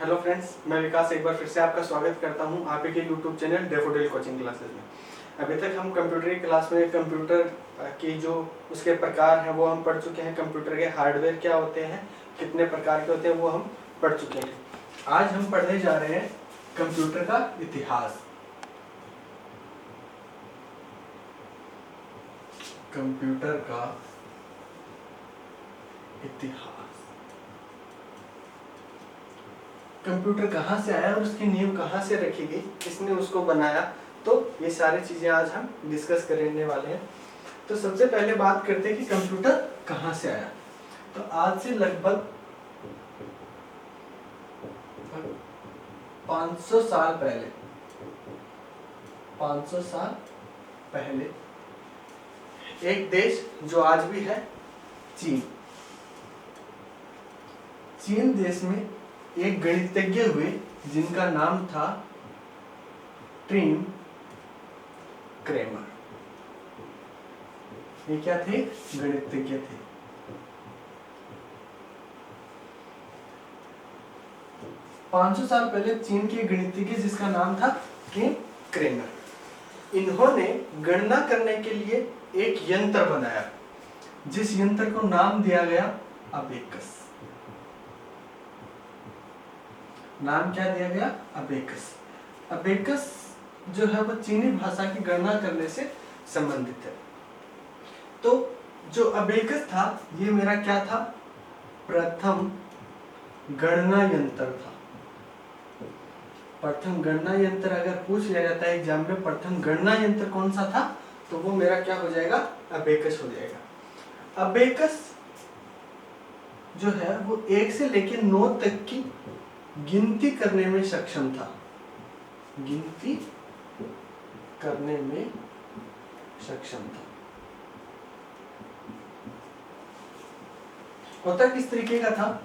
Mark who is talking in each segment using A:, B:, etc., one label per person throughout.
A: Hello friends, मैं विकास एक बार फिर से आपका स्वागत करता हूं आप के YouTube channel daffodil coaching classes में। अभी तक हम कंप्यूटर की क्लास में कंप्यूटर की जो उसके प्रकार हैं वो हम पढ़ चुके हैं। कंप्यूटर के हार्डवेयर क्या होते हैं, कितने प्रकार के होते हैं वो हम पढ़ चुके हैं। आज हम पढ़ने जा रहे हैं कंप्यूटर का इतिहास। कंप्यूटर का इतिहास, कंप्यूटर कहाँ से आया और उसकी नींव कहाँ से रखी गई, किसने उसको बनाया, तो ये सारी चीजें आज हम डिस्कस करने वाले हैं। तो सबसे पहले बात करते हैं कि कंप्यूटर कहाँ से आया। तो आज से लगभग 500 साल पहले 500 साल पहले एक देश जो आज भी है चीन देश में एक गणितज्ञ हुए जिनका नाम था ट्रिम क्रेमर। ये क्या थे? गणितज्ञ थे। पांच सौ साल पहले चीन के गणितज्ञ जिसका नाम था ट्रिम क्रेमर, इन्होंने गणना करने के लिए एक यंत्र बनाया जिस यंत्र को नाम दिया गया अबेकस। नाम क्या दिया गया? अबेकस। अबेकस जो है वो चीनी भाषा की गणना करने से संबंधित है। तो जो अबेकस था ये मेरा क्या था? प्रथम गणना यंत्र था। प्रथम गणना यंत्र अगर पूछ लिया जाता है एग्जाम में प्रथम गणना यंत्र कौन सा था, तो वो मेरा क्या हो जाएगा? अबेकस हो जाएगा। अबेकस जो है वो 1 से लेकर 9 तक की गिनती करने में सक्षम था। गिनती करने में सक्षम था। होता किस तरीके का था?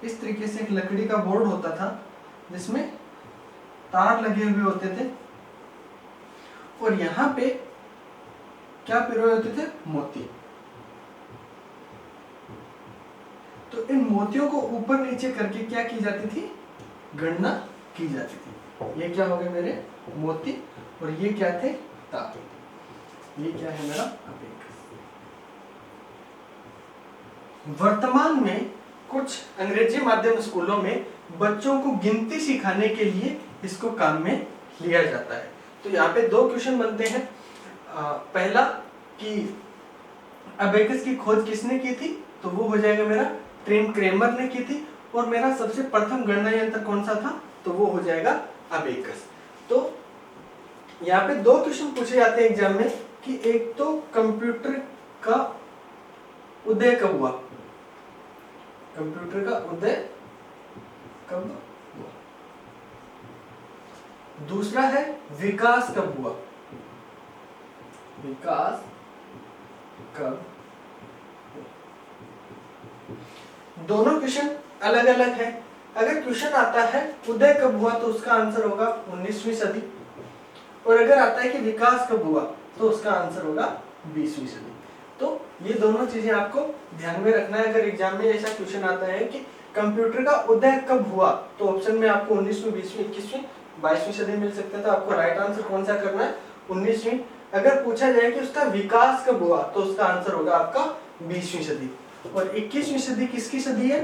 A: इस तरीके से एक लकड़ी का बोर्ड होता था जिसमें तार लगे हुए होते थे और यहाँ पे क्या पिरोए होते थे? मोती। तो इन मोतियों को ऊपर नीचे करके क्या की जाती थी? गणना की जाती थी। ये क्या हो गए मेरे? मोती। और ये क्या थे? तार। ये क्या है मेरा? अबेकस। वर्तमान में कुछ अंग्रेजी माध्यम स्कूलों में बच्चों को गिनती सिखाने के लिए इसको काम में लिया जाता है। तो यहाँ पे 2 क्वेश्चन बनते हैं। पहला कि अबेकस की खोज किसने की थी, तो वो हो जाएगा मेरा ट्रिम क्रेमर ने की थी। और मेरा सबसे प्रथम गणना यंत्र कौन सा था, तो वो हो जाएगा अबेकस। तो यहाँ पे 2 क्वेश्चन पूछे जाते हैं एग्जाम में कि एक तो कंप्यूटर का उदय कब हुआ, कंप्यूटर का उदय कब हुआ, दूसरा है विकास कब हुआ, विकास कब। दोनों क्वेश्चन अलग अलग है। अगर क्वेश्चन आता है उदय कब हुआ तो उसका आंसर होगा 19वीं सदी, और अगर आता है कि विकास कब हुआ तो उसका आंसर होगा 20वीं सदी। तो ये दोनों चीजें आपको ध्यान में रखना है। अगर एग्जाम में ऐसा क्वेश्चन आता है कि कंप्यूटर का उदय कब हुआ, तो ऑप्शन में आपको 19वीं, 20वीं, 21वीं, 22वीं सदी मिल सकता है। तो आपको राइट आंसर कौन सा करना है? 19वीं। अगर पूछा जाए कि उसका विकास कब हुआ तो उसका आंसर होगा आपका 20वीं सदी। और 21वीं सदी किसकी सदी है?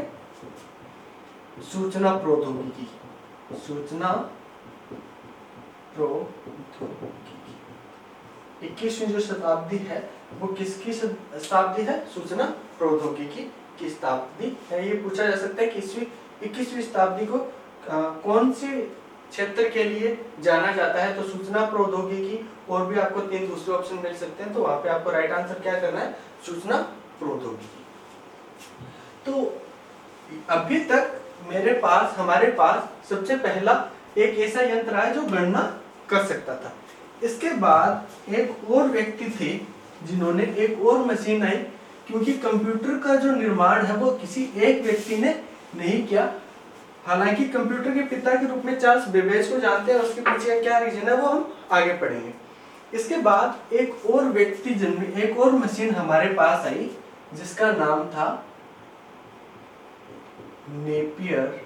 A: सूचना प्रौद्योगिकी। सूचना प्रौद्योगिकी 21वीं जो शताब्दी है वो किसकी शताब्दी है? सूचना प्रौद्योगिकी की शताब्दी है। ये पूछा जा सकता है कि 21वीं शताब्दी को कौन से क्षेत्र के लिए जाना जाता है, तो सूचना प्रौद्योगिकी। और भी आपको 3 दूसरे ऑप्शन मिल सकते हैं, तो वहां पे आपको राइट आंसर क्या करना है? सूचना प्रौद्योगिकी। तो अभी तक हमारे पास सबसे पहला एक ऐसा यंत्र है जो गणना कर सकता था। इसके बाद एक और व्यक्ति थे जिन्होंने एक और मशीन आई, क्योंकि कंप्यूटर का जो निर्माण है वो किसी एक व्यक्ति ने नहीं किया। हालांकि कंप्यूटर के पिता के रूप में चार्ल्स बेबेज को जानते हैं, उसके पीछे का क्या रीजन है वो हम आगे पढ़ेंगे। इसके बाद एक और व्यक्ति जन्मे, एक और मशीन हमारे पास आई जिसका नाम था नेपियर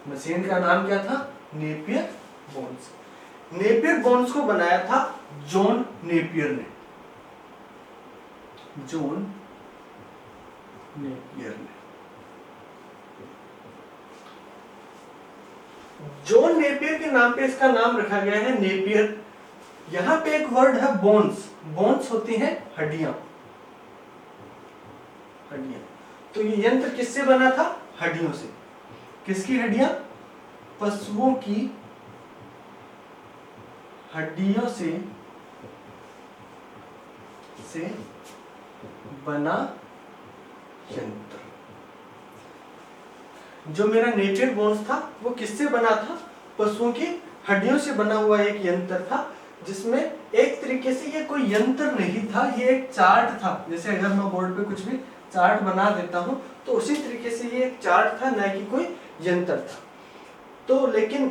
A: मशीन का नाम क्या था? Napier bones. नेपियर बोन्स को बनाया था जॉन नेपियर ने। जॉन नेपियर ने। जॉन नेपियर के नाम पे इसका नाम रखा गया है नेपियर। यहां पे एक वर्ड है बोन्स। बोन्स होती हैं हड्डियां। हड्डियां। तो ये यंत्र किससे बना था? हड्डियों से। किसकी हड्डियां? पशुओं की हड्डियों से बना यंत्र। जो मेरा नेपियर बोन्स था वो किससे बना था? पशुओं की हड्डियों से बना हुआ एक यंत्र था, जिसमें एक तरीके से ये कोई यंत्र नहीं था, ये एक चार्ट था। जैसे अगर मैं बोर्ड पे कुछ भी चार्ट बना देता हूं तो उसी तरीके से ये एक चार्ट था, न कि कोई यंत्र था। तो लेकिन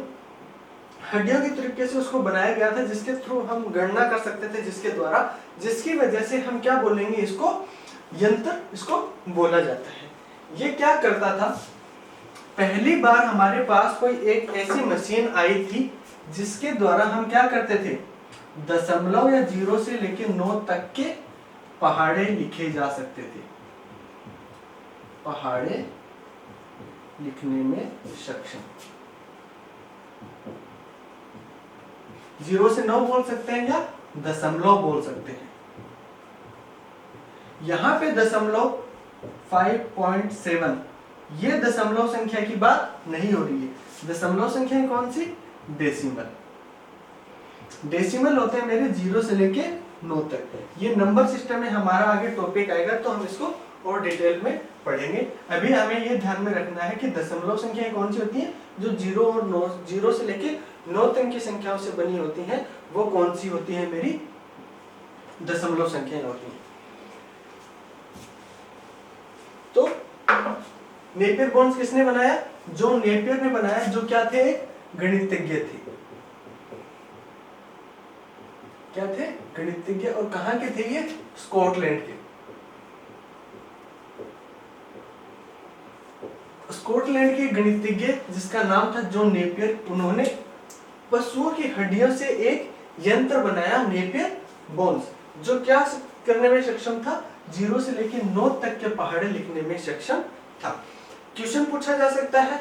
A: हड्डियों के तरीके से उसको बनाया गया था, जिसके थ्रू हम गणना कर सकते थे, जिसके द्वारा, जिसकी वजह से हम क्या बोलेंगे? इसको यंत्र, इसको बोला जाता है। ये क्या करता था? पहली बार हमारे पास कोई एक ऐसी मशीन आई थी जिसके द्वारा हम क्या करते थे? दशमलव या 0 से लेकर 9 तक के पहाड़े लिखे जा सकते थे। पहाड़े लिखने में सक्षम। 0 से 9 बोल सकते हैं या दशमलव बोल सकते हैं। यहां पे दशमलव 5.7, ये दशमलव संख्या की बात नहीं हो रही है। दशमलव संख्या कौन सी? डेसिमल। डेसिमल होते हैं मेरे 0 से लेके 9 तक। ये नंबर सिस्टम में हमारा आगे टॉपिक आएगा तो हम इसको और डिटेल में पढ़ेंगे। अभी हमें ये ध्यान में रखना है कि दशमलव संख्याएं कौन सी होती हैं? जो 0 और 9, 0 से लेके 9 तक की संख्याओं से बनी होती हैं, वो कौन सी होती हैं? मेरी दशमलव संख्याएं होती हैं। तो नेपियर बोन्स किसने बनाया? जो नेपियर ने बनाया, जो क्या थे? गणितज्ञ थे। क्या थे? गणितज्ञ। और कहां के थे ये? स्कॉटलैंड के। स्कॉटलैंड के गणितज्ञ जिसका नाम था जॉन नेपियर, उन्होंने पशुओं की हड्डियों से एक यंत्र बनाया, नेपियर बोन्स, जो क्या करने में सक्षम था? 0 से लेकर 9 तक के पहाड़े लिखने में सक्षम था। क्वेश्चन पूछा जा सकता है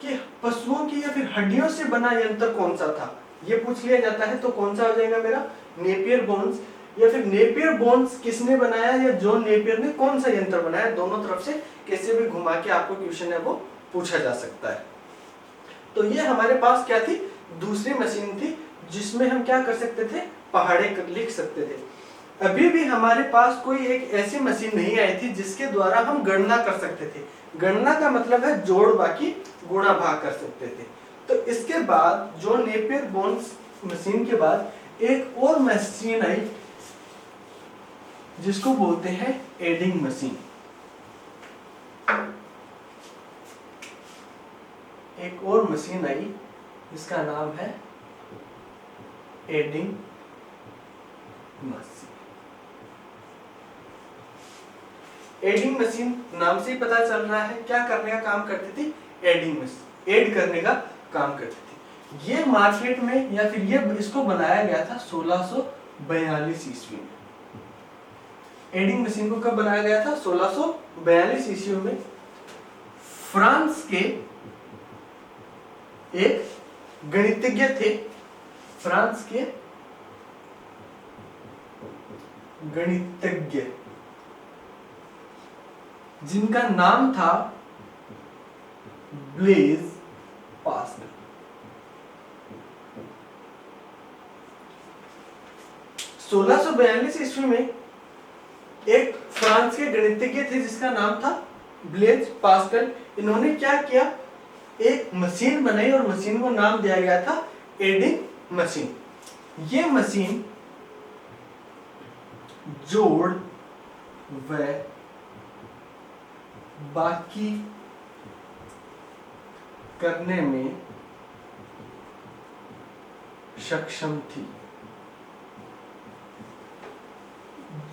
A: कि पशुओं की या फिर हड्डियों से बना यंत्र कौन सा था? ये पूछ लिया जाता है तो कौन सा हो जाएगा मेरा? Napier bones. या फिर नेपियर बोन्स किसने बनाया या जॉन नेपियर ने कौन सा यंत्र बनाया? दोनों तरफ से कैसे भी घुमा के आपको क्वेश्चन है वो पूछा जा सकता है। तो ये हमारे पास क्या थी? दूसरी मशीन थी, जिसमें हम क्या कर सकते थे? पहाड़े लिख सकते थे। अभी भी हमारे पास कोई एक ऐसी मशीन नहीं आई थी जिसके द्वारा हम गणना कर सकते थे। गणना का मतलब है जोड़ बाकी गुणा भाग कर सकते थे। तो इसके बाद जो नेपियर बोन्स मशीन के बाद एक और मशीन आई जिसको बोलते हैं एडिंग मशीन। एक और मशीन आई जिसका नाम है एडिंग मशीन। एडिंग मशीन नाम से ही पता चल रहा है क्या करने का काम करती थी? एडिंग मशीन, एड करने का काम करती थी। ये मार्केट में या फिर ये इसको बनाया गया था 1642 ईस्वी में। एडिंग मशीन को कब बनाया गया था? 1642 ईस्वी में। फ्रांस के एक गणितज्ञ थे, फ्रांस के गणितज्ञ जिनका नाम था ब्लेज पास्कल। सोलह सौ 1642 ईस्वी में एक फ्रांस के गणितज्ञ थे जिसका नाम था ब्लेज पास्कल। इन्होंने क्या किया? एक मशीन बनाई और मशीन को नाम दिया गया था एडिंग मशीन। ये मशीन जोड़ व बाकी करने में सक्षम थी।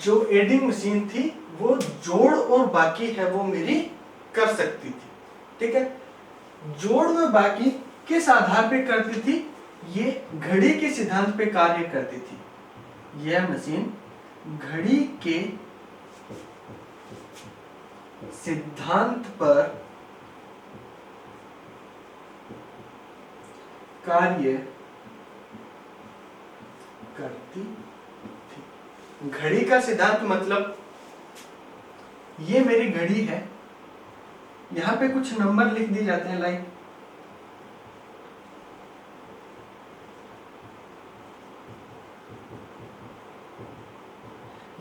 A: जो एडिंग मशीन थी वो जोड़ और बाकी है वो मेरी कर सकती थी। ठीक है, जोड़ व बाकी किस आधार पे करती थी? ये घड़ी के सिद्धांत पे कार्य करती थी। यह मशीन घड़ी के सिद्धांत पर कार्य करती थी। घड़ी का सिद्धांत मतलब ये मेरी घड़ी है, यहां पे कुछ नंबर लिख दिए जाते हैं, लाइक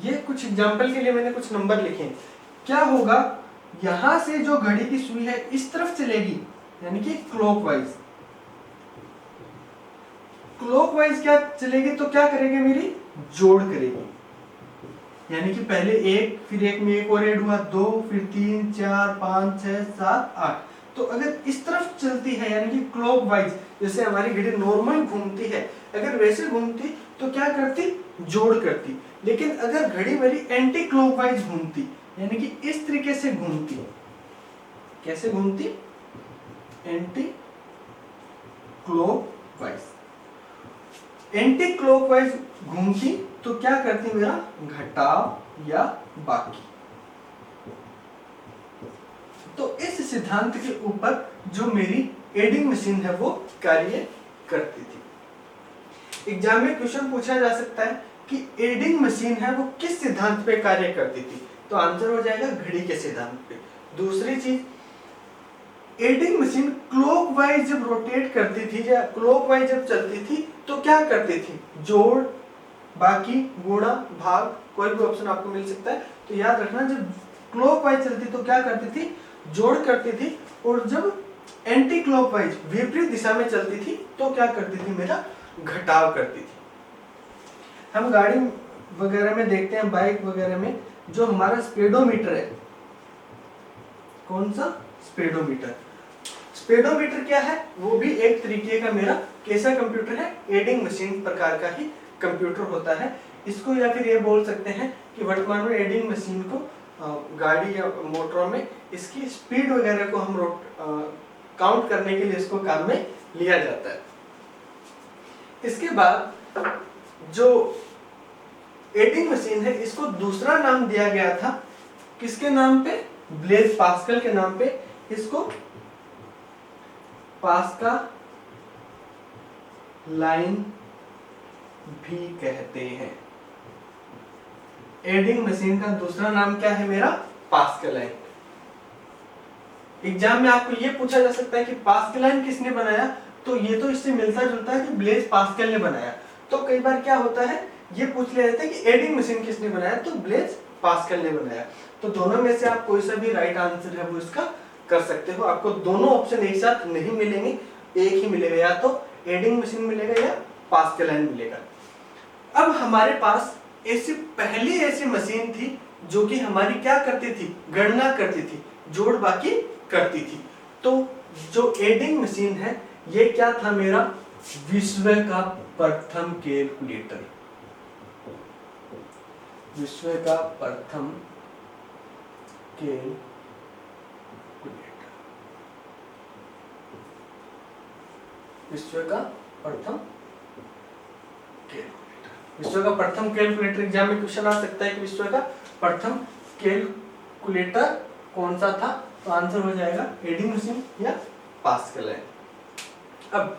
A: ये कुछ एग्जांपल के लिए मैंने कुछ नंबर लिखे हैं। क्या होगा, यहां से जो घड़ी की सुई है इस तरफ चलेगी, यानी कि क्लॉकवाइज। क्लॉकवाइज क्या चलेगी तो क्या करेगी, मेरी जोड़ करेगी। यानी कि पहले एक, फिर एक में एक और ऐड हुआ, 2, फिर 3, 4, 5, 6, 7, 8। तो अगर इस तरफ चलती है यानी कि क्लॉकवाइज, जैसे हमारी घड़ी नॉर्मल घूमती है, अगर वैसे घूमती तो क्या करती, जोड़ करती। लेकिन अगर घड़ी मेरी एंटी क्लॉकवाइज घूमती, यानी कि इस तरीके से घूमती, कैसे घूमती, एंटी क्लॉकवाइज, एंटी क्लॉकवाइज घूमती तो क्या करती, मेरा घटाव या बाकी। तो इस सिद्धांत के ऊपर जो मेरी एडिंग मशीन है वो कार्य करती थी। एग्जाम में क्वेश्चन पूछा जा सकता है कि एडिंग मशीन है वो किस सिद्धांत पे कार्य करती थी, तो आंसर हो जाएगा घड़ी के सिद्धांत पे। दूसरी चीज, एडिंग मशीन क्लॉकवाइज जब रोटेट करती थी या क्लॉकवाइज जब चलती थी तो क्या करती थी, जोड़, बाकी, गुणा, भाग, कोई भी ऑप्शन आपको मिल सकता है। तो याद रखना, जब क्लॉकवाइज चलती तो क्या करती थी, जोड़ करती थी, और जब एंटी क्लॉकवाइज विपरीत दिशा में चलती थी तो क्या करती थी, मेरा घटाव करती थी। हम गाड़ी वगैरह में देखते हैं, बाइक वगैरह में, जो हमारा स्पीडोमीटर है, कौन सा, स्पीडोमीटर। स्पीडोमीटर क्या है, वो भी एक तरीके का मेरा कैसा कंप्यूटर है, एडिंग मशीन प्रकार का ही कंप्यूटर होता है। इसको या फिर ये बोल सकते हैं कि वर्तमान में एडिंग मशीन को गाड़ी या मोटरों में इसकी स्पीड वगैरह को हम काउंट करने के लिए इसको काम में लिया जाता है। इसके बाद जो एडिंग मशीन है इसको दूसरा नाम दिया गया था, किसके नाम पे, ब्लेज पास्कल के नाम पे। इसको पास्कल लाइन भी कहते हैं। एडिंग मशीन का दूसरा नाम क्या है, मेरा पास्कल लाइन। एग्जाम में आपको ये पूछा जा सकता है कि पास्कल लाइन किसने बनाया, तो ये तो इससे मिलता जुलता है कि ब्लेज पास्कल ने बनाया। तो कई बार क्या होता है, ये पूछ लिया जाता है कि एडिंग मशीन किसने बनाया, तो ब्लेज पास्कल ने बनाया। तो दोनों में से आप कोई सा भी राइट आंसर है वो इसका कर सकते हो। आपको दोनों ऑप्शन एक साथ नहीं मिलेंगे, एक ही मिलेगा, या तो एडिंग मशीन मिलेगा या पास्कल लाइन मिलेगा। अब हमारे पास ऐसी पहली ऐसी मशीन थी जो कि हमारी क्या करती थी, गणना करती थी, जोड़ बाकी करती थी। तो जो एडिंग मशीन है ये क्या था, मेरा विश्व का प्रथम कैलकुलेटर। विश्व का प्रथम कैलकुलेटर, विश्व का प्रथम कैलकुलेटर। विश्व का प्रथम कैलकुलेटर एग्जाम में क्वेश्चन आ सकता है कि विश्व का प्रथम कैलकुलेटर कौन सा था, तो आंसर हो जाएगा एडिंग मशीन या पास्कल लाइन। अब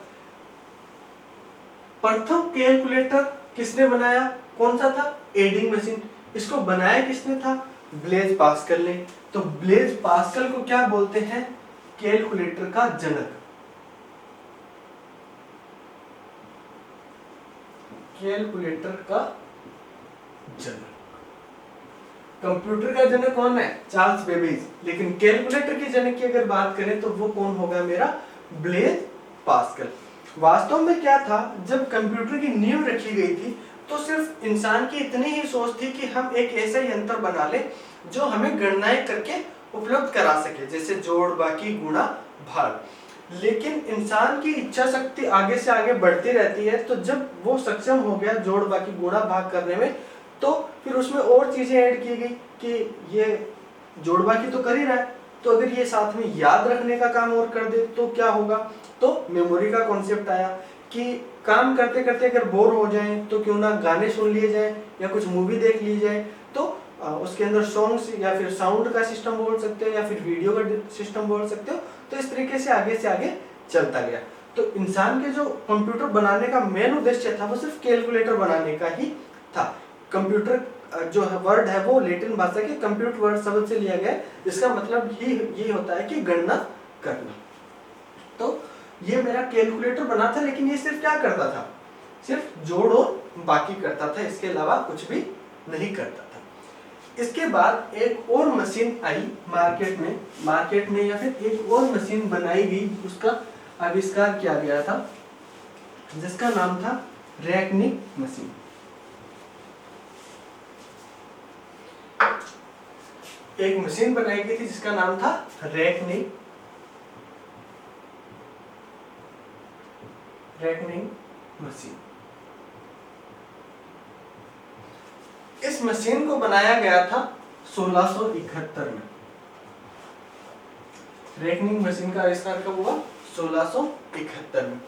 A: प्रथम कैलकुलेटर किसने बनाया, कौन सा था, एडिंग मशीन। इसको बनाया किसने था, ब्लेज पास्कल ने। तो ब्लेज पास्कल को क्या बोलते हैं, कैलकुलेटर का जनक। कैलकुलेटर का जनक। कंप्यूटर का जनक कौन है, चार्ल्स बेबेज। लेकिन कैलकुलेटर के जनक की अगर बात करें तो वो कौन होगा, मेरा ब्लेज पास्कल। वास्तव में क्या था, जब कंप्यूटर की नींव रखी गई थी तो सिर्फ इंसान की इतनी ही सोच थी कि हम एक ऐसा यंत्र बना ले जो हमें गणनाएं करके उपलब्ध करा सके, जैसे जोड़, बाकी, गुणा, भाग। लेकिन इंसान की इच्छा शक्ति आगे से आगे बढ़ती रहती है, तो जब वो सक्षम हो गया जोड़, बाकी, गुणा, भाग करने में, तो फिर उसमें और चीजें ऐड की गई कि ये जोड़ बाकी तो कर ही रहा है, तो अगर ये साथ में याद रखने का काम और कर दे तो क्या होगा, तो मेमोरी का कॉन्सेप्ट आया कि काम करते करते अगर बोर हो जाए तो क्यों ना गाने सुन लिए जाए या कुछ मूवी देख ली जाए, तो उसके अंदर सॉन्ग्स या फिर साउंड का सिस्टम बोल सकते हो या फिर वीडियो का सिस्टम बोल सकते हो। तो इस तरीके से आगे चलता गया। तो इंसान के जो कंप्यूटर बनाने का मेन उद्देश्य था वो सिर्फ कैलकुलेटर बनाने का ही था। कंप्यूटर जो है वर्ड है वो लैटिन भाषा के कंप्यूट वर्ड शब्द से लिया गया है, जिसका मतलब ये होता है कि गणना करना। तो ये मेरा कैलकुलेटर बना था, लेकिन ये सिर्फ क्या करता था, सिर्फ जोड़ और बाकी करता था, इसके अलावा कुछ भी नहीं करता था। इसके बाद एक और मशीन आई मार्केट में या फिर एक और मशीन बनाई गई, उसका आविष्कार किया गया था जिसका नाम था रेकनिंग मशीन। एक मशीन बनाई गई थी जिसका नाम था रेकनिंग मशीन। इस मशीन को बनाया गया था 1671 में। रेकनिंग मशीन का आविष्कार कब हुआ, 1671 में।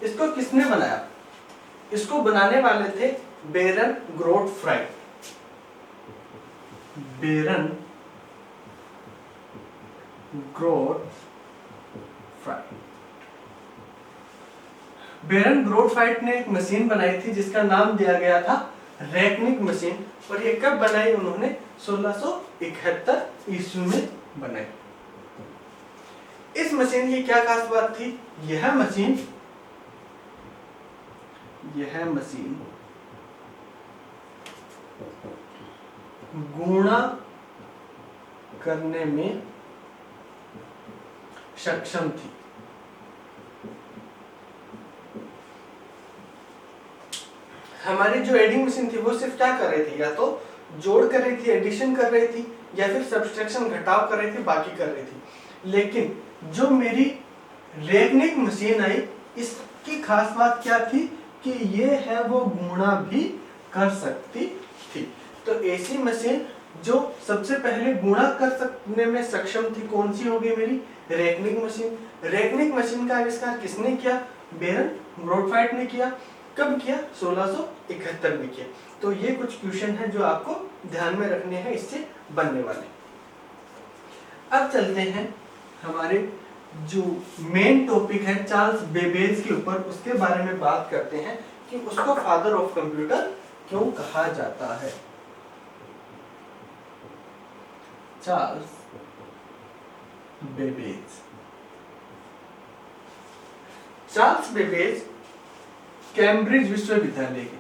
A: इसको किसने बनाया, इसको बनाने वाले थे बेरन ग्रोटफ्राइड। बेरन ग्रोटफ्राइड ने एक मशीन बनाई थी जिसका नाम दिया गया था रेकनिंग मशीन, और ये कब बनाई उन्होंने, 1671 ईस्वी में बनाई। इस मशीन की क्या खास बात थी, यह मशीन गुणा करने में सक्षम थी। हमारी जो एडिंग मशीन थी वो सिर्फ क्या कर रही थी, या तो जोड़ कर रही थी, एडिशन कर रही थी, या फिर सब्सट्रैक्शन घटाव कर रही थी, बाकी कर रही थी। लेकिन जो मेरी रेकनिंग मशीन आई, इसकी खास बात क्या थी कि ये है वो गुणा भी कर सकती थी। तो ऐसी मशीन जो सबसे पहले गुणा कर सकने में सक्षम थी, कौन सी होगी, मेरी रेकनिंग मशीन। रेकनिंग मशीन का आविष्कार किसने किया, बेरन ग्रोटफ्राइड ने किया। कब किया, 1671 में किया। तो ये कुछ क्वेश्चन है जो आपको ध्यान में रखने हैं, इससे बनने वाले। अब चलते हैं हमारे जो मेन टॉपिक है चार्ल्स बेबेज के ऊपर, उसके बारे में बात करते हैं कि उसको फादर ऑफ कंप्यूटर क्यों कहा जाता है। चार्ल्स बेबेज कैम्ब्रिज विश्वविद्यालय के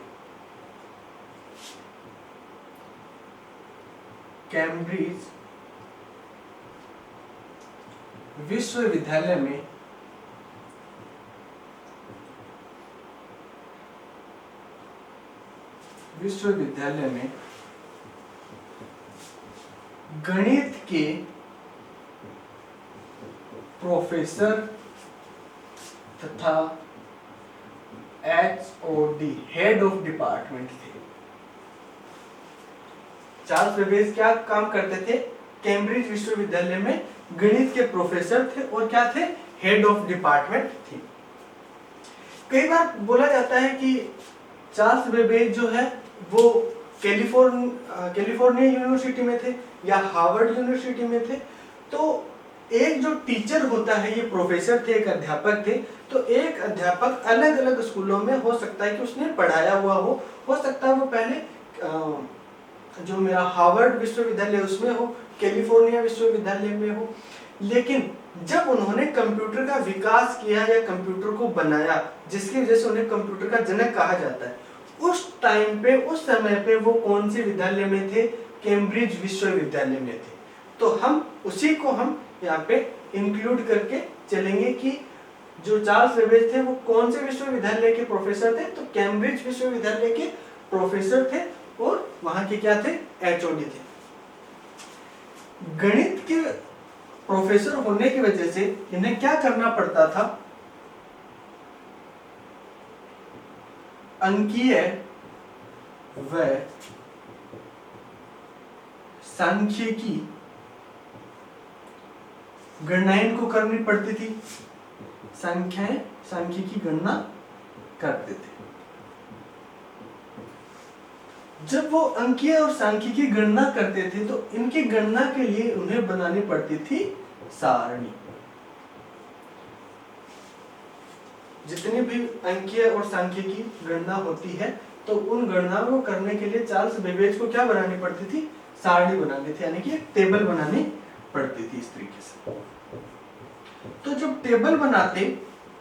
A: कैम्ब्रिज विश्वविद्यालय में गणित के प्रोफेसर तथा HOD हेड ऑफ डिपार्टमेंट थे। चार्ल्स बेबेज क्या काम करते थे, कैम्ब्रिज विश्वविद्यालय में गणित के प्रोफेसर थे और क्या थे, हेड ऑफ डिपार्टमेंट थे। कई बार बोला जाता है कि चार्ल्स बेबेज जो है वो कैलिफोर्निया यूनिवर्सिटी में थे या हार्वर्ड यूनिवर्सिटी में थे। तो एक जो टीचर होता है, ये प्रोफेसर थे, एक अध्यापक थे। तो एक अध्यापक अलग अलग स्कूलों में हो सकता है कि उसने पढ़ाया हुआ हो सकता है वो पहले जो मेरा हार्वर्ड विश्वविद्यालय उसमें हो, कैलिफोर्निया विश्वविद्यालय में हो। लेकिन जब उन्होंने कंप्यूटर का विकास किया या कंप्यूटर को बनाया, जिसकी वजह से उन्हें कंप्यूटर का जनक कहा जाता है, उस टाइम पे, उस समय पे वो कौन से विद्यालय में थे, कैम्ब्रिज विश्वविद्यालय में थे। तो हम उसी को हम यहाँ पे इंक्लूड करके चलेंगे कि जो चार्ल्स बेबेज थे वो कौन से विश्वविद्यालय के प्रोफेसर थे, तो कैम्ब्रिज विश्वविद्यालय के प्रोफेसर थे और वहां के क्या थे, HOD थे। गणित के प्रोफेसर होने की वजह से इन्हें क्या करना पड़ता था, अंकीय व सांख्यिकी गणनाएं इनको करनी पड़ती थी, सांख्यिकी गणना करते थे। जब वो अंकीय और सांख्यिकी गणना करते थे तो इनकी गणना के लिए उन्हें बनानी पड़ती थी सारणी। जितनी भी अंकीय और सांख्यिकी गणना होती है तो उन गणनाओं को करने के लिए चार्ल्स बेबेज को क्या बनानी पड़ती थी, सारणी बनानी थी, यानी कि एक टेबल बनानी पड़ती थी इस तरीके से। तो जब टेबल बनाते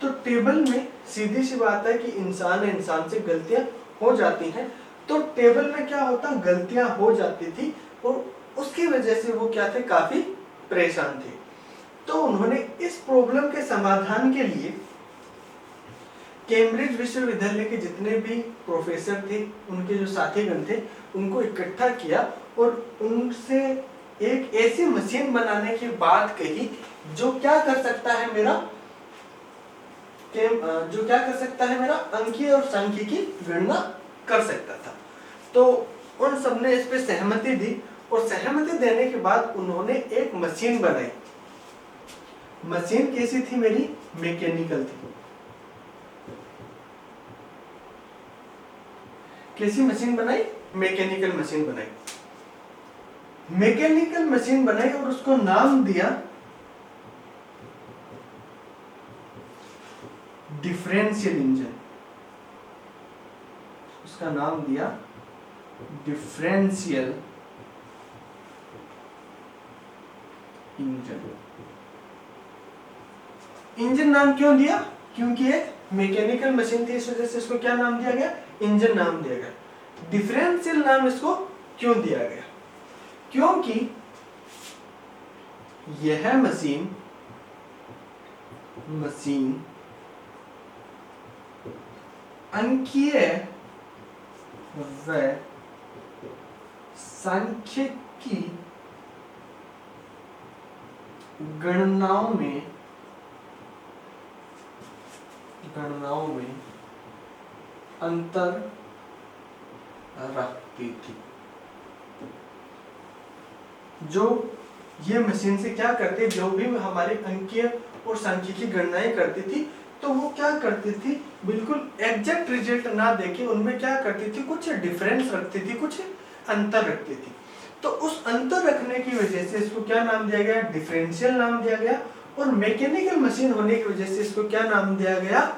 A: तो टेबल में सीधी सी बात है कि इंसान से गलतियां हो जाती हैं, तो टेबल में क्या होता, गलतियां हो जाती थी और उसकी वजह से वो क्या थे, काफी परेशान थे। तो उन्होंने इस प्रॉब्लम के समाधान के लिए कैम्ब्रिज विश्वविद्यालय के जितने भी प्रोफेसर थे, उनके जो साथीगण थे, उनको इकट्ठा किया और उनसे एक ऐसी मशीन बनाने की बात कही जो क्या कर सकता है मेरा अंकीय और सांख्यिकी गणना कर सकता था। तो उन सबने इस पे सहमति दी और सहमति देने के बाद उन्होंने एक मशीन बनाई। मशीन कैसी थी मेरी, मैकेनिकल थी। कैसी मशीन बनाई, मैकेनिकल मशीन बनाई। मैकेनिकल मशीन बनाई और उसको नाम दिया डिफरेंशियल इंजन। उसका नाम दिया डिफरेंशियल इंजन। इंजन नाम क्यों दिया, क्योंकि एक मैकेनिकल मशीन थी, इस वजह से इसको क्या नाम दिया गया, इंजन नाम दिया गया। डिफरेंशियल नाम इसको क्यों दिया गया, क्योंकि यह मशीन अंकीय व सांख्यिकी गणनाओं में अंतर रखती थी। जो ये मशीन से क्या करते, जो भी हमारे अंकीय और सांख्यिकी गणनाएं करती थी, तो वो क्या करती थी, बिल्कुल एग्जैक्ट रिजल्ट ना देके उनमें क्या करती थी, कुछ डिफरेंस रखती थी, कुछ अंतर रखती थी। तो उस अंतर रखने की वजह से इसको क्या नाम दिया गया, डिफरेंशियल नाम दिया गया। और मैकेनिकल मशीन होने की वजह से इसको क्या नाम दिया गया,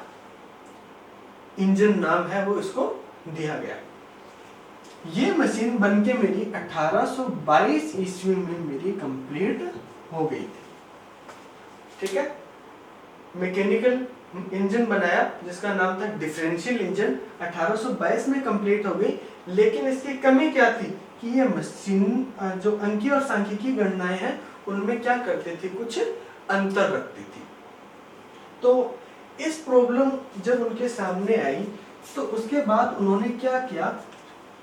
A: इंजन नाम है वो इसको दिया गया। ये मशीन बनके मेरी 1822 ईस्वी में मेरी कंप्लीट हो गई थी। ठीक है, मैकेनिकल इंजन बनाया जिसका नाम था डिफरेंशियल इंजन, 1822 में कंप्लीट हो गई। लेकिन इसकी कमी क्या थी कि ये मशीन जो अंकीय और सांख्यिकी गणनाएं हैं उनमें क्या करती थी, कुछ अंतर रखती थी। तो इस प्रॉब्लम जब उनके सामने आई तो उसके बाद उन्होंने क्या किया,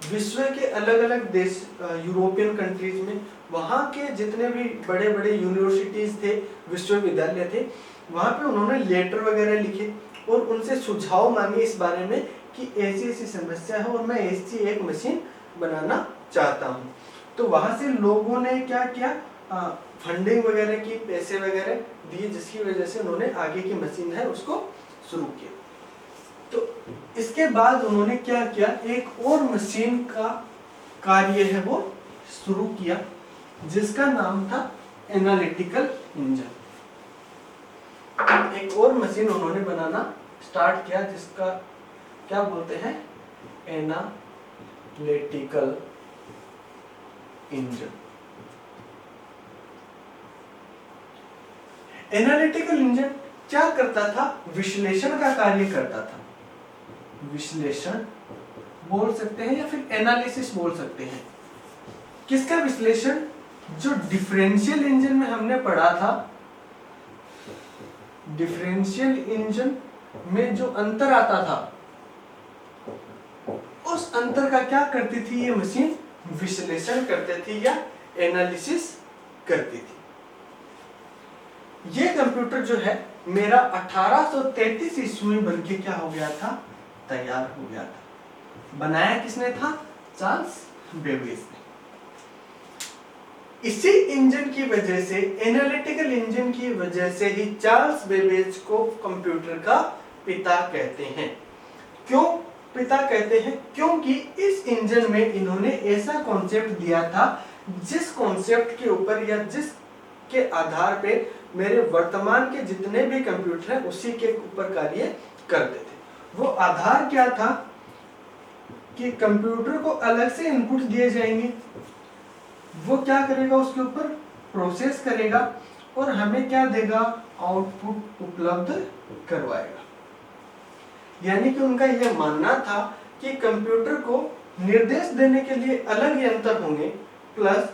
A: विश्व के अलग अलग देश, यूरोपियन कंट्रीज में वहाँ के जितने भी बड़े बड़े यूनिवर्सिटीज थे, विश्वविद्यालय थे, वहाँ पे उन्होंने लेटर वगैरह लिखे और उनसे सुझाव मांगे इस बारे में कि ऐसी ऐसी समस्या है और मैं ऐसी एक मशीन बनाना चाहता हूँ। तो वहाँ से लोगों ने क्या किया, फंडिंग वगैरह की, पैसे वगैरह दिए, जिसकी वजह से उन्होंने आगे की मशीन है उसको शुरू किया। तो इसके बाद उन्होंने क्या किया, एक और मशीन का कार्य है वो शुरू किया जिसका नाम था एनालिटिकल इंजन। एक और मशीन उन्होंने बनाना स्टार्ट किया जिसका क्या बोलते हैं, एनालिटिकल इंजन। एनालिटिकल इंजन क्या करता था, विश्लेषण का कार्य करता था। विश्लेषण बोल सकते हैं या फिर एनालिसिस बोल सकते हैं। किसका विश्लेषण, जो डिफरेंशियल इंजन में हमने पढ़ा था, डिफरेंशियल इंजन में जो अंतर आता था उस अंतर का क्या करती थी ये मशीन, विश्लेषण करती थी या एनालिसिस करती थी। ये कंप्यूटर जो है मेरा 1833 ईस्वी में बनके क्या हो गया था, तैयार हो गया था। बनाया किसने था, चार्ल्स बेबेज ने। इसी इंजन की वजह से, एनालिटिकल इंजन की वजह से ही चार्ल्स बेबेज को कंप्यूटर का पिता कहते हैं। क्यों पिता कहते हैं? क्योंकि इस इंजन में इन्होंने ऐसा कॉन्सेप्ट दिया था जिस कॉन्सेप्ट के ऊपर या जिस के आधार पे मेरे वर्तमान के जितने भी कंप्यूटर हैं उसी के ऊपर कार्य करते थे। वो आधार क्या था कि कंप्यूटर को अलग से इनपुट दिए जाएंगे, वो क्या करेगा, उसके ऊपर प्रोसेस करेगा और हमें क्या देगा, आउटपुट उपलब्ध करवाएगा। यानी कि उनका यह मानना था कि कंप्यूटर को निर्देश देने के लिए अलग यंत्र होंगे, प्लस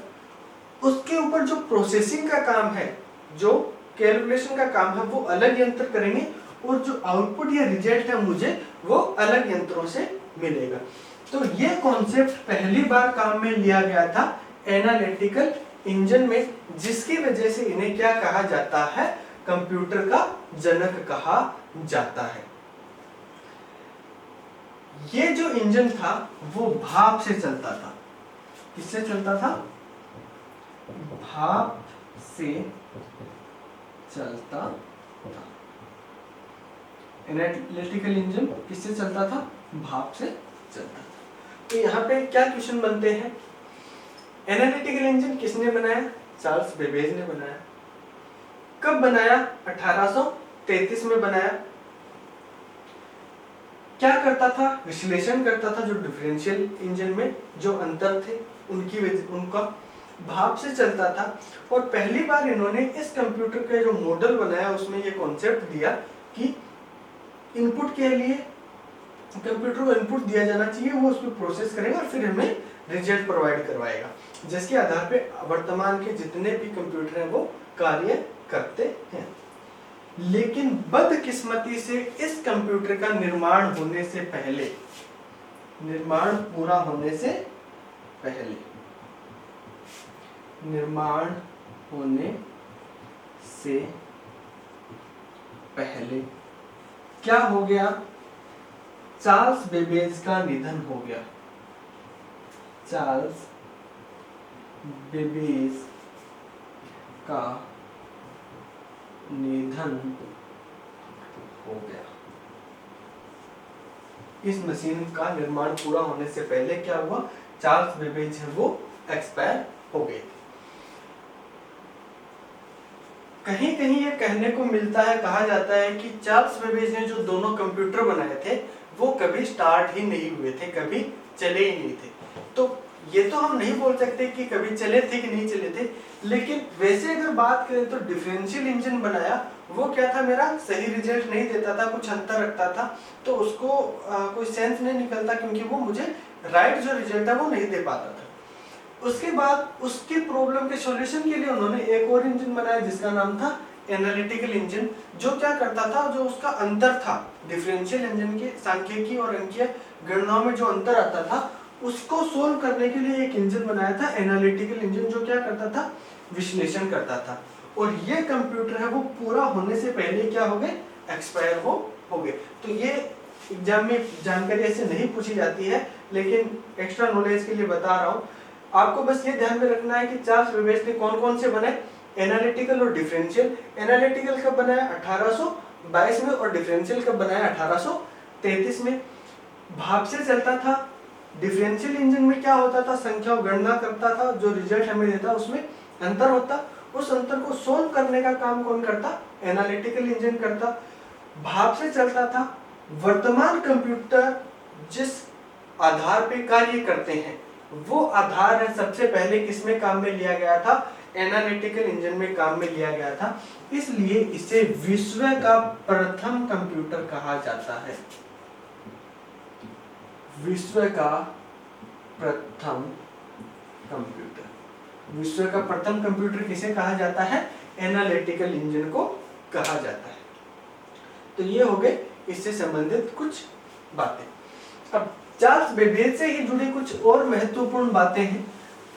A: उसके ऊपर जो प्रोसेसिंग का काम है, जो कैलकुलेशन का काम है, वो अलग यंत्र करेंगे और जो आउटपुट या रिजल्ट है मुझे वो अलग यंत्रों से मिलेगा। तो ये कॉन्सेप्ट पहली बार काम में लिया गया था एनालिटिकल इंजन में, जिसकी वजह से इन्हें क्या कहा जाता है, कंप्यूटर का जनक कहा जाता है। ये जो इंजन था वो भाप से चलता था। किससे चलता था? भाप से चलता था। एनालिटिकल इंजन किससे चलता था? भाप से चलता था। तो यहाँ पे क्या क्वेश्चन बनते हैं? एनालिटिकल इंजन किसने बनाया? चार्ल्स बेबेज ने बनाया। कब बनाया? 1833 में बनाया। क्या करता था? विश्लेषण करता था जो डिफरेंशियल इंजन में जो अंतर थे उनकी वजह, उनका भाप से चलता था। और पहली बार इन्होंने इस कंप्यूटर का जो मॉडल बनाया उसमें ये कॉन्सेप्ट दिया कि इनपुट के लिए कंप्यूटर को इनपुट दिया जाना चाहिए, वो उस पर प्रोसेस करेगा और फिर हमें रिजल्ट प्रोवाइड करवाएगा, जिसके आधार पे वर्तमान के जितने भी कंप्यूटर हैं वो कार्य करते हैं। लेकिन बदकिस्मती से इस कंप्यूटर का निर्माण होने से पहले, निर्माण पूरा होने से पहले, निर्माण होने से पहले क्या हो गया? चार्ल्स बेबेज का निधन हो गया। चार्ल्स बेबेज का निधन हो गया। इस मशीन का निर्माण पूरा होने से पहले क्या हुआ? चार्ल्स बेबेज है वो एक्सपायर हो गए। कहीं कहीं ये कहने को मिलता है, कहा जाता है कि चार्ल्स बेबेज ने जो दोनों कंप्यूटर बनाए थे वो कभी स्टार्ट ही नहीं हुए थे, कभी चले ही नहीं थे। तो ये तो हम नहीं बोल सकते कि कभी चले थे कि नहीं चले थे, लेकिन वैसे अगर बात करें तो डिफरेंशियल इंजन बनाया वो क्या था, मेरा सही रिजल्ट नहीं देता था, कुछ अंतर रखता था, तो उसको कोई सेंस नहीं निकलता क्योंकि वो मुझे राइट जो रिजल्ट है वो नहीं दे पाता था। उसके बाद उसकी प्रॉब्लम के सॉल्यूशन के लिए उन्होंने एक और इंजन बनाया जिसका नाम था एनालिटिकल इंजन, जो क्या करता था, जो उसका अंतर था डिफरेंशियल इंजन के सांख्यिकी और अंकीय गणनाओं में जो अंतर आता था उसको सोल्व करने के लिए एक इंजन बनाया था एनालिटिकल इंजन, जो क्या करता था, विश्लेषण करता था। और ये कंप्यूटर है वो पूरा होने से पहले क्या हो गए, एक्सपायर हो गए। तो ये एग्जाम में जानकारी ऐसे नहीं पूछी जाती है, लेकिन एक्स्ट्रा नॉलेज के लिए बता रहा हूँ। आपको बस ये ध्यान में रखना है कि चार्ल्स बेबेज ने कौन कौन से बनाए, एनालिटिकल और डिफरेंशियल। एनालिटिकल कब बनाया? 1822 में, और डिफरेंशियल कब बनाया? 1833 में। भाप से चलता था। डिफरेंशियल इंजन में क्या होता था, संख्या गणना करता था, जो रिजल्ट हमें देता उसमें अंतर होता, उस अंतर को सोल्व करने का काम कौन करता? एनालिटिकल इंजन करता। भाप से चलता था। वर्तमान कंप्यूटर जिस आधार पे कार्य करते हैं वो आधार है सबसे पहले किसमें काम में लिया गया था? एनालिटिकल इंजन में काम में लिया गया था। इसलिए इसे विश्व का प्रथम कंप्यूटर कहा जाता है। विश्व का प्रथम कंप्यूटर। विश्व का प्रथम कंप्यूटर किसे कहा जाता है? एनालिटिकल इंजन को कहा जाता है। तो ये हो गए इससे संबंधित कुछ बातें। अब चार्ल्स बेबेज से ही जुड़ी कुछ और महत्वपूर्ण बातें हैं,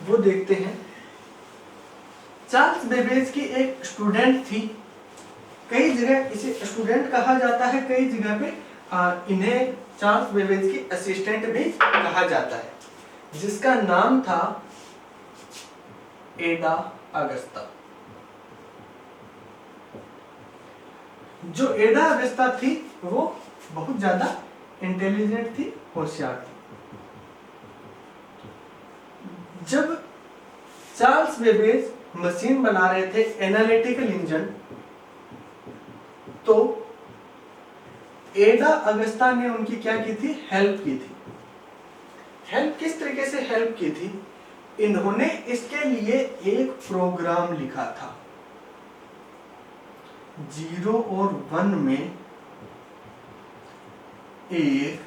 A: वो देखते हैं। चार्ल्स बेबेज की एक स्टूडेंट थी, कई जगह इसे स्टूडेंट कहा जाता है, कई जगह पे इन्हें चार्ल्स बेबेज की असिस्टेंट भी कहा जाता है, जिसका नाम था एडा अगस्ता। जो एडा अगस्ता थी वो बहुत ज्यादा इंटेलिजेंट थी, होशियार थी। जब चार्ल्स बेबेज मशीन बना रहे थे एनालिटिकल इंजन, तो एडा अगस्ता ने उनकी क्या की थी, हेल्प की थी। हेल्प किस तरीके से हेल्प की थी, इन्होंने इसके लिए एक प्रोग्राम लिखा था। 0 और 1 में एक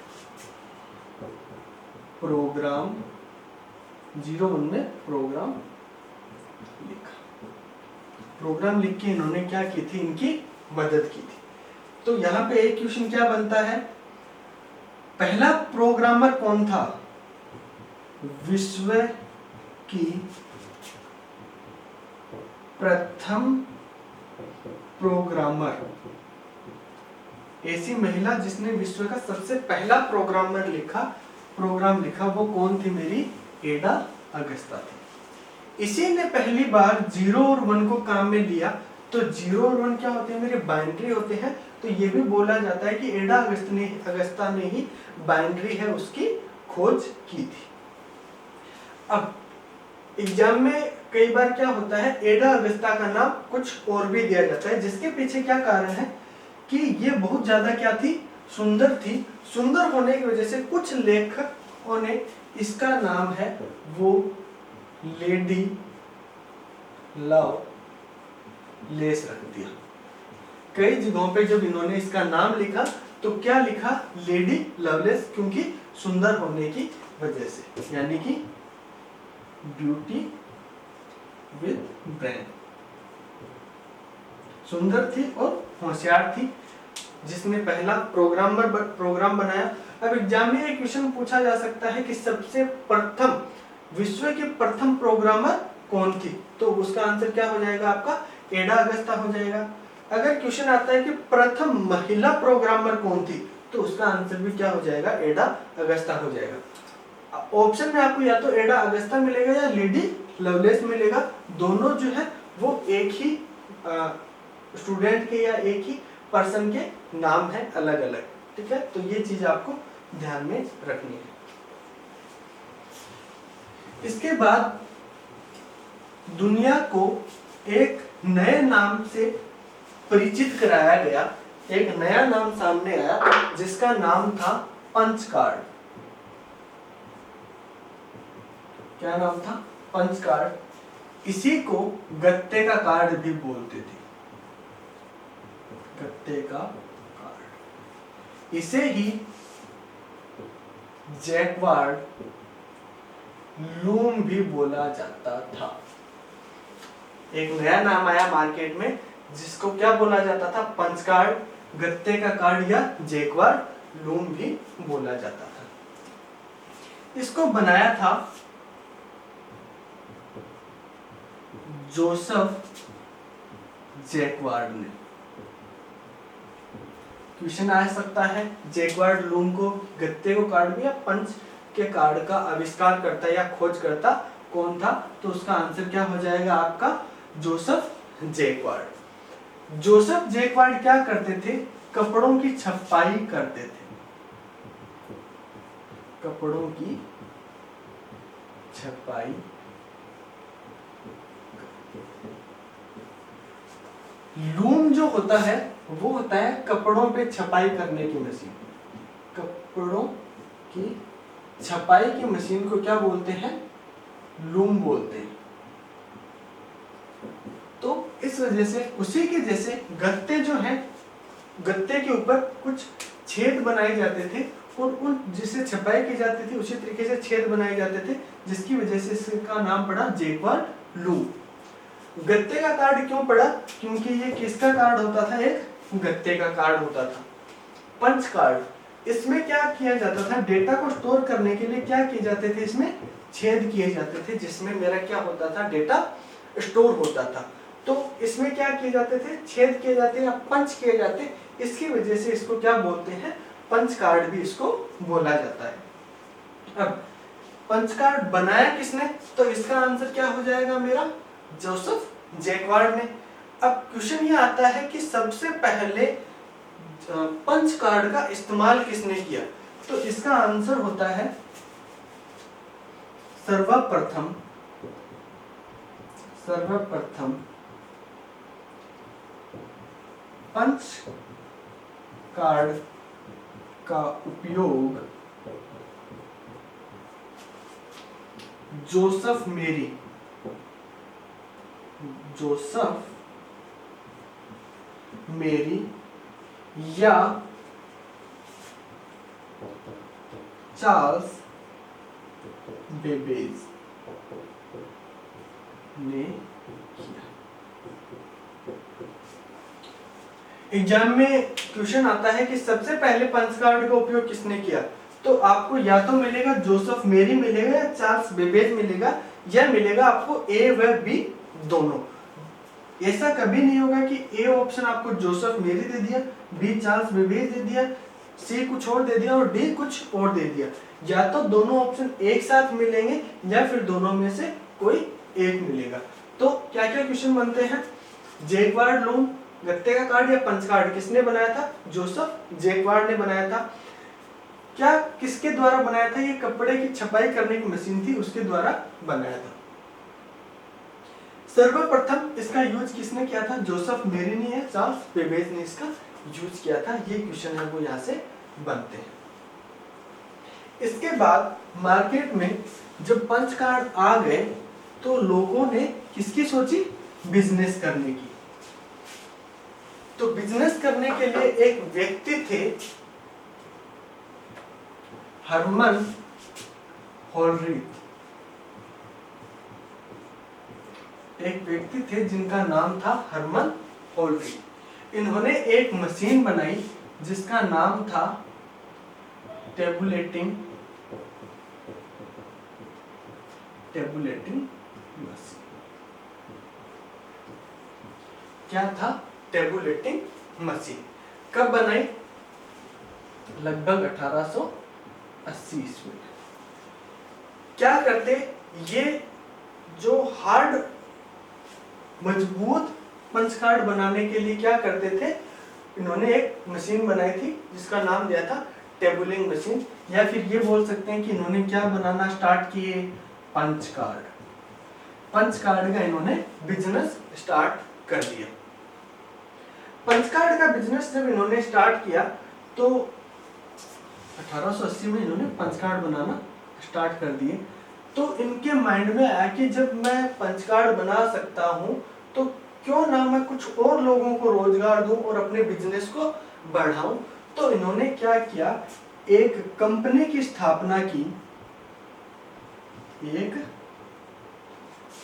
A: प्रोग्राम, 0-1 में प्रोग्राम लिखा। प्रोग्राम लिख के इन्होंने क्या की थी, इनकी मदद की थी। तो यहां पे एक क्वेश्चन क्या बनता है, पहला प्रोग्रामर कौन था, विश्व की प्रथम प्रोग्रामर, ऐसी महिला जिसने विश्व का सबसे पहला प्रोग्राम लिखा, वो कौन थी, मेरी एडा अगस्ता थी। इसी ने पहली बार 0 और 1 को काम में लिया। तो 0 और 1 क्या होते हैं, मेरे बाइनरी होते हैं। तो ये भी बोला जाता है कि एडा अगस्ता ने ही बाइनरी है उसकी खोज की थी। अब एग्जाम में कई बार क्या होता है, एडा अगस्ता का नाम कुछ और भी दिया जाता है, जिसके पीछे क्या कारण है कि ये बहुत ज्यादा क्या थी, सुंदर थी। सुंदर होने की वजह से कुछ लेखकों ने इसका नाम है वो लेडी लव लेस रख दिया। कई जगहों पे जब इन्होंने इसका नाम लिखा तो क्या लिखा, लेडी लवलेस, क्योंकि सुंदर होने की वजह से, यानी कि ब्यूटी विद ब्रेन, सुंदर थी और होशियार थी, जिसने पहला प्रोग्राम बनाया। अब एग्जाम में एक क्वेश्चन पूछा जा सकता है कि सबसे प्रथम, विश्व के प्रथम प्रोग्रामर कौन थी, तो उसका आंसर क्या हो जाएगा आपका, एडा अगस्ता हो जाएगा। अगर क्वेश्चन आता है कि प्रथम महिला प्रोग्रामर कौन थी, तो उसका आंसर भी क्या हो जाएगा, एडा अगस्ता हो जाएगा। ऑप्शन में आपको या तो एडा अगस्ता मिलेगा या लेडी लवलेस मिलेगा। दोनों जो है वो एक ही स्टूडेंट के या एक ही पर्सन के नाम है, अलग अलग। ठीक है, तो ये चीज आपको ध्यान में रखनी है। इसके बाद दुनिया को एक नए नाम से परिचित कराया गया। एक नया नाम सामने आया जिसका नाम था पंच कार्ड। क्या नाम था, पंच कार्ड। इसी को गत्ते का कार्ड भी बोलते थे, गत्ते का कार्ड। इसे ही जैक्वार्ड लूम भी बोला जाता था। एक नया नाम आया मार्केट में जिसको क्या बोला जाता था, पंच कार्ड, गत्ते का कार्ड या जैक्वार्ड लूम भी बोला जाता था। इसको बनाया था जोसेफ जैक्वार्ड ने। क्वेश्चन आ सकता है, जैक्वार्ड लूम को, गत्ते को कार्ड भी या पंच के कार्ड का आविष्कार करता या खोज करता कौन था, तो उसका आंसर क्या हो जाएगा आपका, जोसेफ जैक्वार्ड। जोसेफ जैक्वार्ड क्या करते थे, कपड़ों की छपाई करते थे, कपड़ों की छपाई। लूम जो होता है वो होता है कपड़ों पे छपाई करने की मशीन। कपड़ों की छपाई की मशीन को क्या बोलते हैं, लूम बोलते हैं। तो इस वजह से उसी के जैसे गत्ते जो है, गत्ते के ऊपर कुछ छेद बनाए जाते थे और उन जिससे छपाई की जाती थी उसी तरीके से छेद बनाए जाते थे, जिसकी वजह से इसका नाम पड़ा जैक्वार्ड लूम। गत्ते का कार्ड क्यों पड़ा, क्योंकि ये किसका कार्ड होता था, एक गत्ते का कार्ड होता था। पंच कार्ड, इसमें क्या किया जाता था, डेटा को स्टोर करने के लिए क्या किए जाते थे, इसमें छेद किए जाते थे, जिसमें मेरा क्या होता था, डेटा स्टोर होता था। तो इसमें क्या किए जाते थे, छेद किए जाते या पंच किए जाते, इसकी वजह से इसको क्या बोलते हैं, पंच कार्ड भी इसको बोला जाता है। अब पंच कार्ड बनाया किसने, तो इसका आंसर क्या हो जाएगा मेरा, जोसेफ जैकवार्ड ने। अब क्वेश्चन ये आता है कि सबसे पहले पंच कार्ड का इस्तेमाल किसने किया, तो इसका आंसर होता है सर्वप्रथम पंच कार्ड का उपयोग जोसेफ मेरी या चार्ल्स बेबेज ने किया। एग्जाम में क्वेश्चन आता है कि सबसे पहले पंच कार्ड का उपयोग किसने किया, तो आपको या तो मिलेगा जोसेफ मेरी मिलेगा या चार्ल्स बेबेज मिलेगा, या मिलेगा आपको ए व बी दोनों। ऐसा कभी नहीं होगा कि ए ऑप्शन आपको जोसेफ मेरी दे दिया, बी चार्ल्स बेबेज दे दिया, सी कुछ और दे दिया और डी कुछ और दे दिया। या तो दोनों ऑप्शन एक साथ मिलेंगे या फिर दोनों में से कोई एक मिलेगा। तो क्या क्या क्वेश्चन बनते हैं, जैकवार्ड लूम गत्ते का कार्ड या पंच कार्ड किसने बनाया था, जोसेफ जैकवार्ड ने बनाया था। क्या किसके द्वारा बनाया था, ये कपड़े की छपाई करने की मशीन थी उसके द्वारा बनाया था। सर्वप्रथम इसका यूज किसने किया था, जोसेफ मेरी ने या चार्ल्स बेबेज ने इसका यूज किया था। ये क्वेश्चन है वो यहाँ से बनते हैं। इसके बाद मार्केट में जब पंच कार्ड आ गए तो लोगों ने किसकी सोची, बिजनेस करने की। तो बिजनेस करने के लिए एक व्यक्ति थे हरमन होलरीथ, एक व्यक्ति थे जिनका नाम था हरमन होलरीथ। इन्होंने एक मशीन बनाई जिसका नाम था टेबुलेटिंग मशीन। क्या था, टेबुलेटिंग मशीन। कब बनाई, लगभग 1880 ईस्वी। क्या करते, ये जो हार्ड मजबूत पंच कार्ड बनाने के लिए क्या करते थे, इन्होंने एक मशीन बनाई थी जिसका नाम दिया था टेबुलिंग मशीन, या फिर ये बोल सकते हैं कि इन्होंने क्या बनाना स्टार्ट किए, पंच कार्ड। पंच कार्ड का इन्होंने बिजनेस स्टार्ट कर दिया। पंच कार्ड का बिजनेस जब इन्होंने स्टार्ट किया तो 1880 में इन्होंने पंच कार्ड बनाना स्टार्ट कर दिए। तो इनके माइंड में आया कि जब मैं पंच कार्ड बना सकता हूं तो क्यों ना मैं कुछ और लोगों को रोजगार दूं और अपने बिजनेस को बढ़ाऊं। तो इन्होंने क्या किया, एक कंपनी की स्थापना की, एक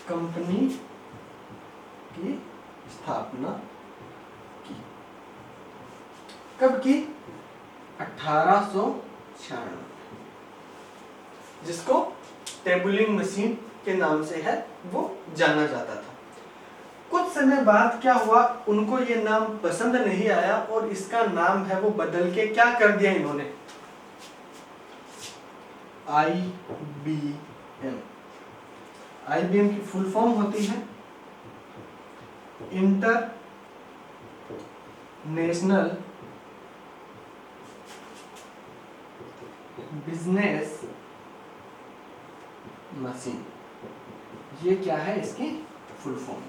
A: कंपनी की स्थापना की। कब की, 1896, जिसको टेबुलिंग मशीन के नाम से है वो जाना जाता था। कुछ समय बाद क्या हुआ, उनको ये नाम पसंद नहीं आया और इसका नाम है वो बदल के क्या कर दिया इन्होंने, IBM। IBM की फुल फॉर्म होती है इंटरनेशनल बिजनेस मशीन। ये क्या है, इसकी फुल फॉर्म।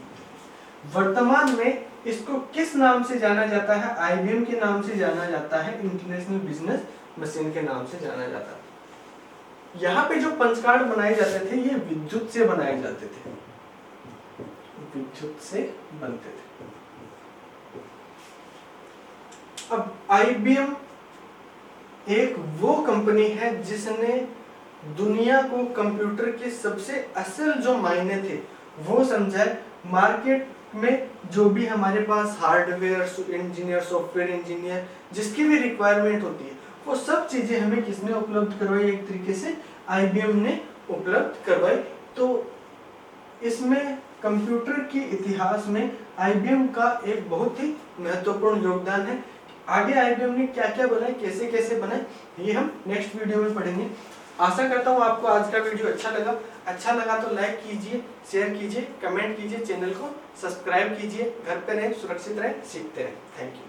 A: वर्तमान में इसको किस नाम से जाना जाता है, IBM के नाम से जाना जाता है, इंटरनेशनल बिजनेस मशीन के नाम से जाना जाता है। यहाँ पे जो पंच कार्ड बनाए जाते थे ये विद्युत से बनाए जाते थे, विद्युत से बनते थे। अब IBM एक वो कंपनी है जिसने दुनिया को कंप्यूटर के सबसे असल जो मायने थे वो समझाए। मार्केट में जो भी हमारे पास हार्डवेयर इंजीनियर, सॉफ्टवेयर इंजीनियर, जिसकी भी रिक्वायरमेंट होती है वो सब चीजें हमें किसने उपलब्ध करवाई, एक तरीके से IBM ने उपलब्ध करवाई। तो इसमें कंप्यूटर के इतिहास में IBM का एक बहुत ही महत्वपूर्ण योगदान है। आगे IBM ने क्या क्या बनाए, कैसे कैसे बनाए, ये हम नेक्स्ट वीडियो में पढ़ेंगे। आशा करता हूँ आपको आज का वीडियो अच्छा लगा तो लाइक कीजिए, शेयर कीजिए, कमेंट कीजिए, चैनल को सब्सक्राइब कीजिए। घर पे रहें, सुरक्षित रहें, सीखते रहें। Thank you.